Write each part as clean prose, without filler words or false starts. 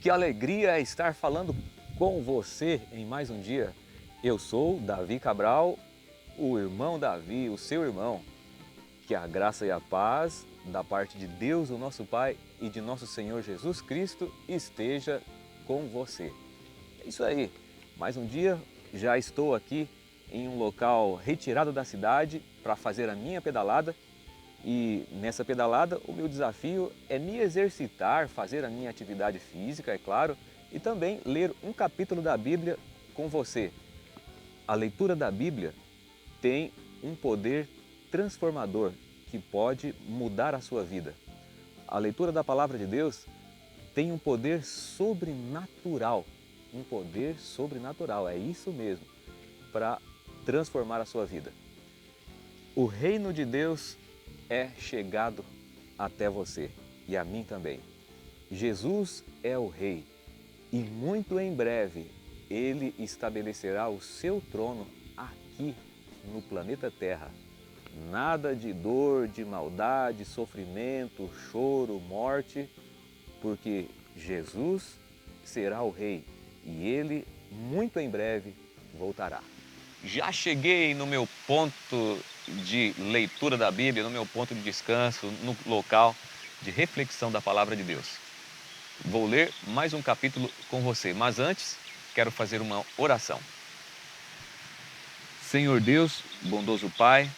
Que alegria estar falando com você em mais um dia. Eu sou Davi Cabral, o irmão Davi, o seu irmão. Que a graça e a paz da parte de Deus, o nosso Pai, e de nosso Senhor Jesus Cristo esteja com você. É isso aí, mais um dia, já estou aqui em um local retirado da cidade para fazer a minha pedalada. E nessa pedalada o meu desafio é me exercitar, fazer a minha atividade física, é claro, e também ler um capítulo da Bíblia com você. A leitura da Bíblia tem um poder transformador que pode mudar a sua vida. A leitura da Palavra de Deus tem um poder sobrenatural, é isso mesmo, para transformar a sua vida. O reino de Deus é chegado até você e a mim também. Jesus é o Rei e muito em breve Ele estabelecerá o seu trono aqui no planeta Terra. Nada de dor, de maldade, sofrimento, choro, morte, porque Jesus será o Rei e Ele muito em breve voltará. Já cheguei no meu ponto de leitura da Bíblia, no meu ponto de descanso, no local de reflexão da Palavra de Deus. Vou ler mais um capítulo com você, mas antes quero fazer uma oração. Senhor Deus, bondoso Pai,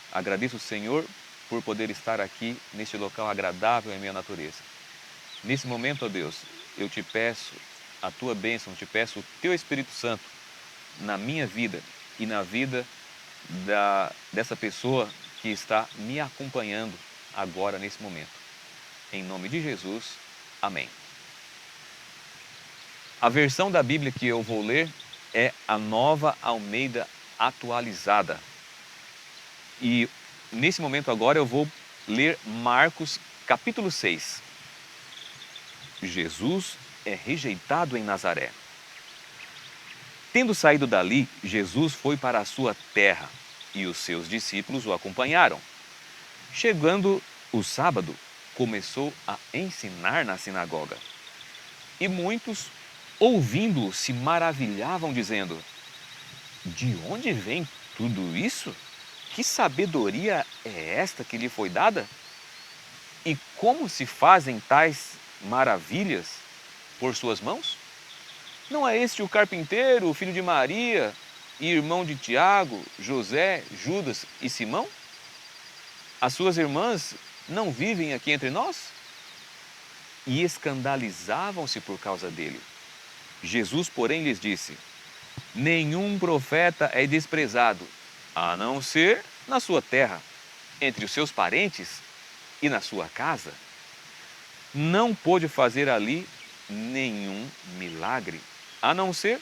agradeço o Senhor por poder estar aqui neste local agradável em minha natureza. Nesse momento, ó Deus, eu te peço a Tua bênção, te peço o Teu Espírito Santo na minha vida e na vida dessa pessoa que está me acompanhando agora nesse momento. Em nome de Jesus, amém. A versão da Bíblia que eu vou ler é a Nova Almeida Atualizada. E nesse momento agora eu vou ler Marcos capítulo 6. Jesus é rejeitado em Nazaré. Tendo saído dali, Jesus foi para a sua terra e os seus discípulos o acompanharam. Chegando o sábado, começou a ensinar na sinagoga. E muitos, ouvindo-o, se maravilhavam, dizendo: de onde vem tudo isso? Que sabedoria é esta que lhe foi dada? E como se fazem tais maravilhas por suas mãos? Não é este o carpinteiro, o filho de Maria, e irmão de Tiago, José, Judas e Simão? As suas irmãs não vivem aqui entre nós? E escandalizavam-se por causa dele. Jesus, porém, lhes disse: nenhum profeta é desprezado, a não ser na sua terra, entre os seus parentes e na sua casa. Não pôde fazer ali nenhum milagre, a não ser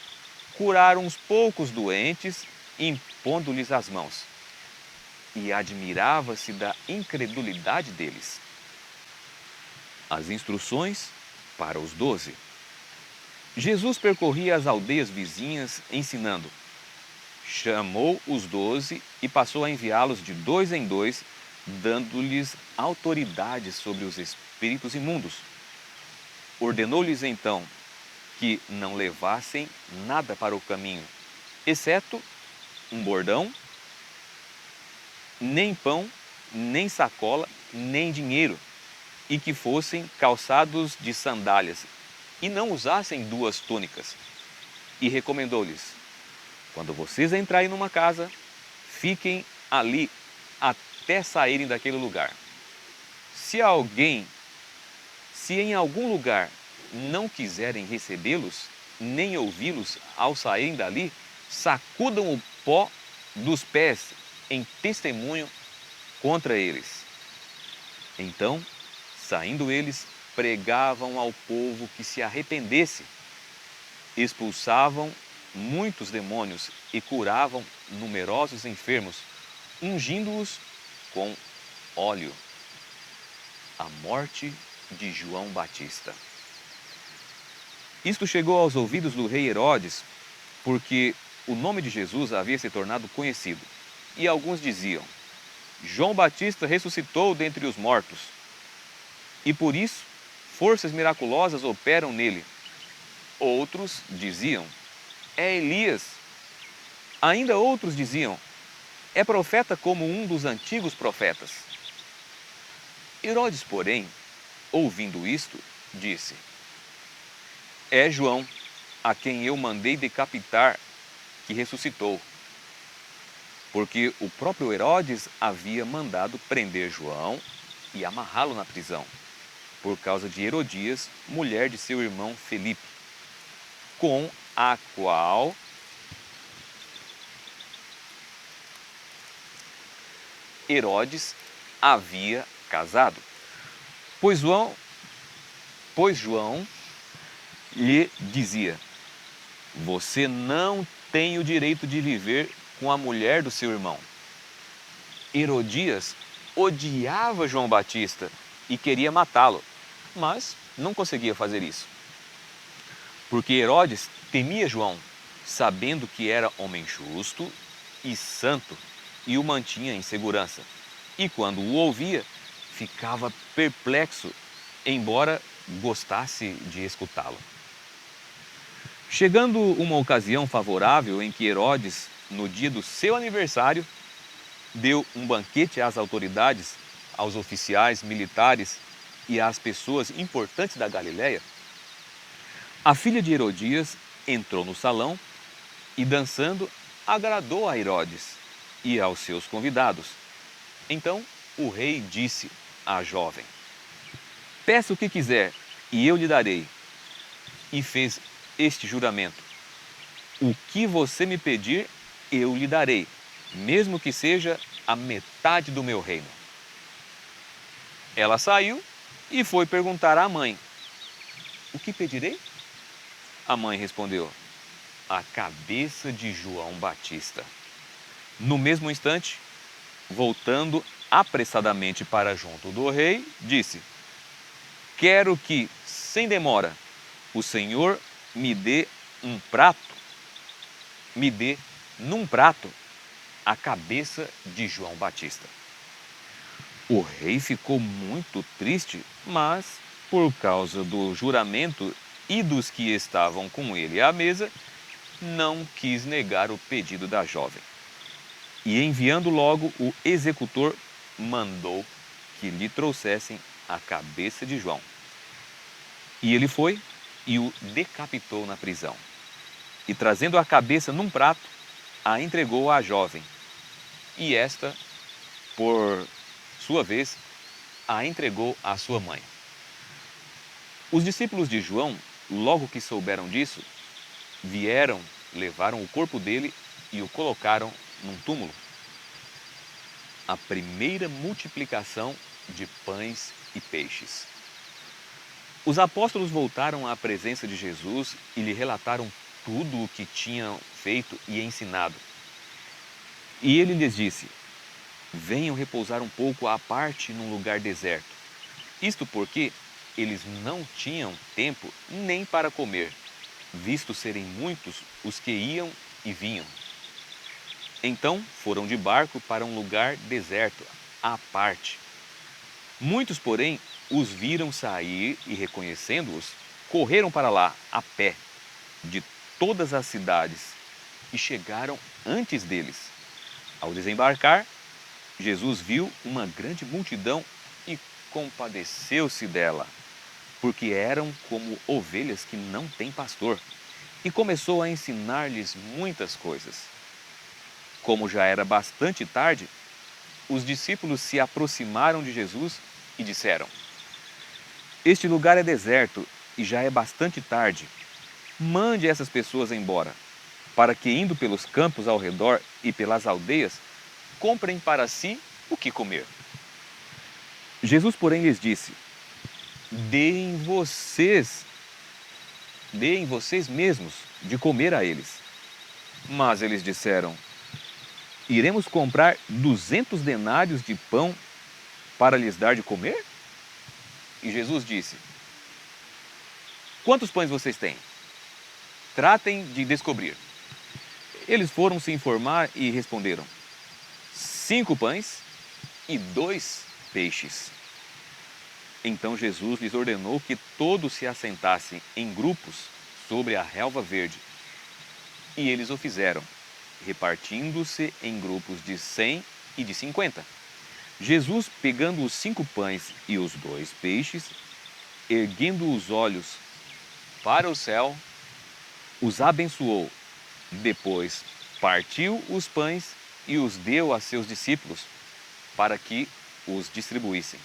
curar uns poucos doentes, impondo-lhes as mãos. E admirava-se da incredulidade deles. As instruções para os 12. Jesus percorria as aldeias vizinhas, ensinando. Chamou os 12 e passou a enviá-los de 2 em 2, dando-lhes autoridade sobre os espíritos imundos. Ordenou-lhes então que não levassem nada para o caminho, exceto um bordão, nem pão, nem sacola, nem dinheiro, e que fossem calçados de sandálias, e não usassem 2 túnicas. E recomendou-lhes: quando vocês entrarem numa casa, fiquem ali até saírem daquele lugar. Se em algum lugar não quiserem recebê-los, nem ouvi-los ao saírem dali, sacudam o pó dos pés em testemunho contra eles. Então, saindo eles, pregavam ao povo que se arrependesse, expulsavam muitos demônios e curavam numerosos enfermos, ungindo-os com óleo. A morte de João Batista. Isto chegou aos ouvidos do rei Herodes, porque o nome de Jesus havia se tornado conhecido. E alguns diziam: João Batista ressuscitou dentre os mortos, e por isso forças miraculosas operam nele. Outros diziam: é Elias. Ainda outros diziam: é profeta como um dos antigos profetas. Herodes, porém, ouvindo isto, disse: é João, a quem eu mandei decapitar, que ressuscitou. Porque o próprio Herodes havia mandado prender João e amarrá-lo na prisão, por causa de Herodias, mulher de seu irmão Felipe, com a qual Herodes havia casado. Pois João lhe dizia: você não tem o direito de viver com a mulher do seu irmão. Herodias odiava João Batista e queria matá-lo, mas não conseguia fazer isso. Porque Herodes temia João, sabendo que era homem justo e santo, e o mantinha em segurança. E quando o ouvia, ficava perplexo, embora gostasse de escutá-lo. Chegando uma ocasião favorável em que Herodes, no dia do seu aniversário, deu um banquete às autoridades, aos oficiais militares e às pessoas importantes da Galiléia, a filha de Herodias entrou no salão e, dançando, agradou a Herodes e aos seus convidados. Então o rei disse à jovem: peça o que quiser e eu lhe darei. E fez este juramento: o que você me pedir, eu lhe darei, mesmo que seja a metade do meu reino. Ela saiu e foi perguntar à mãe: o que pedirei? A mãe respondeu: a cabeça de João Batista. No mesmo instante, voltando apressadamente para junto do rei, disse: quero que, sem demora, o Senhor me dê num prato a cabeça de João Batista. O rei ficou muito triste, mas, por causa do juramento e dos que estavam com ele à mesa, não quis negar o pedido da jovem. E, enviando logo o executor, mandou que lhe trouxessem a cabeça de João. E ele foi e o decapitou na prisão. E, trazendo a cabeça num prato, a entregou à jovem. E esta, por sua vez, a entregou à sua mãe. Os discípulos de João, logo que souberam disso, vieram, levaram o corpo dele e o colocaram num túmulo. A primeira multiplicação de pães e peixes. Os apóstolos voltaram à presença de Jesus e lhe relataram tudo o que tinham feito e ensinado. E ele lhes disse: venham repousar um pouco à parte num lugar deserto. Isto porque eles não tinham tempo nem para comer, visto serem muitos os que iam e vinham. Então foram de barco para um lugar deserto, à parte. Muitos, porém, os viram sair e, reconhecendo-os, correram para lá, a pé, de todas as cidades, e chegaram antes deles. Ao desembarcar, Jesus viu uma grande multidão e compadeceu-se dela, porque eram como ovelhas que não têm pastor, e começou a ensinar-lhes muitas coisas. Como já era bastante tarde, os discípulos se aproximaram de Jesus e disseram: este lugar é deserto e já é bastante tarde. Mande essas pessoas embora, para que, indo pelos campos ao redor e pelas aldeias, comprem para si o que comer. Jesus, porém, lhes disse: deem vocês mesmos de comer a eles. Mas eles disseram: iremos comprar 200 denários de pão para lhes dar de comer? E Jesus disse: quantos pães vocês têm? Tratem de descobrir. Eles foram se informar e responderam: 5 pães e 2 peixes. Então Jesus lhes ordenou que todos se assentassem em grupos sobre a relva verde. E eles o fizeram, repartindo-se em grupos de 100 e de 50. Jesus, pegando os 5 pães e os 2 peixes, erguendo os olhos para o céu, os abençoou. Depois partiu os pães e os deu a seus discípulos, para que os distribuíssem.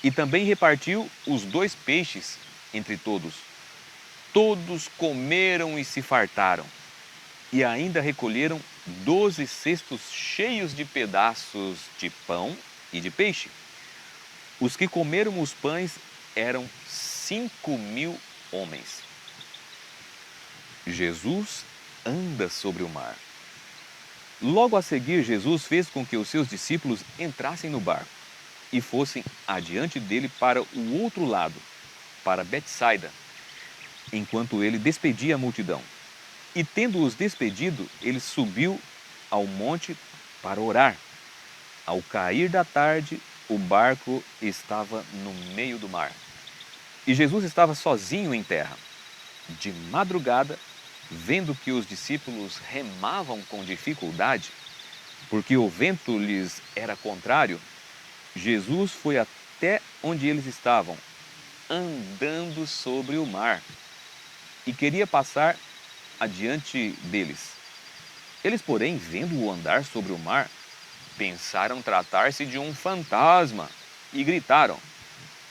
E também repartiu os 2 peixes entre todos. Todos comeram e se fartaram, e ainda recolheram 12 cestos cheios de pedaços de pão e de peixe. Os que comeram os pães eram 5.000 homens. Jesus anda sobre o mar. Logo a seguir, Jesus fez com que os seus discípulos entrassem no barco e fossem adiante dele para o outro lado, para Betsaida, enquanto ele despedia a multidão. E tendo-os despedido, ele subiu ao monte para orar. Ao cair da tarde, o barco estava no meio do mar. E Jesus estava sozinho em terra. De madrugada, vendo que os discípulos remavam com dificuldade, porque o vento lhes era contrário, Jesus foi até onde eles estavam, andando sobre o mar, e queria passar adiante deles. Eles, porém, vendo-o andar sobre o mar, pensaram tratar-se de um fantasma e gritaram,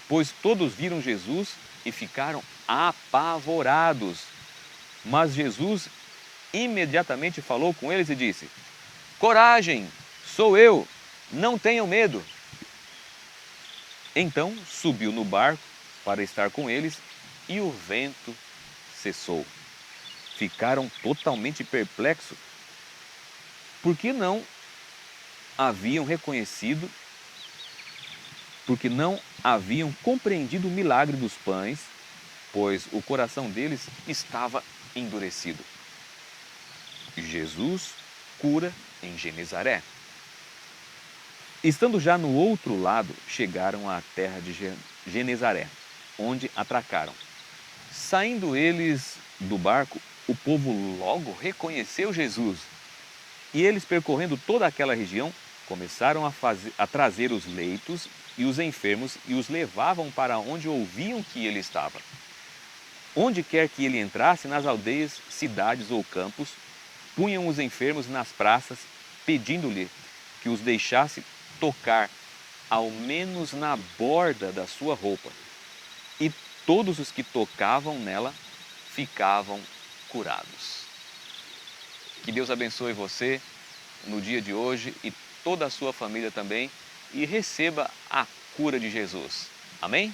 pois todos viram Jesus e ficaram apavorados. Mas Jesus imediatamente falou com eles e disse: coragem, sou eu, não tenham medo. Então subiu no barco para estar com eles e o vento cessou. Ficaram totalmente perplexos, porque não haviam compreendido o milagre dos pães, pois o coração deles estava endurecido. Jesus cura em Genezaré. Estando já no outro lado, chegaram à terra de Genezaré, onde atracaram. Saindo eles do barco, o povo logo reconheceu Jesus. E eles, percorrendo toda aquela região, começaram a trazer os leitos e os enfermos e os levavam para onde ouviam que ele estava. Onde quer que ele entrasse, nas aldeias, cidades ou campos, punham os enfermos nas praças, pedindo-lhe que os deixasse tocar, ao menos na borda da sua roupa. E todos os que tocavam nela ficavam curados. Que Deus abençoe você no dia de hoje e toda a sua família também, e receba a cura de Jesus. Amém?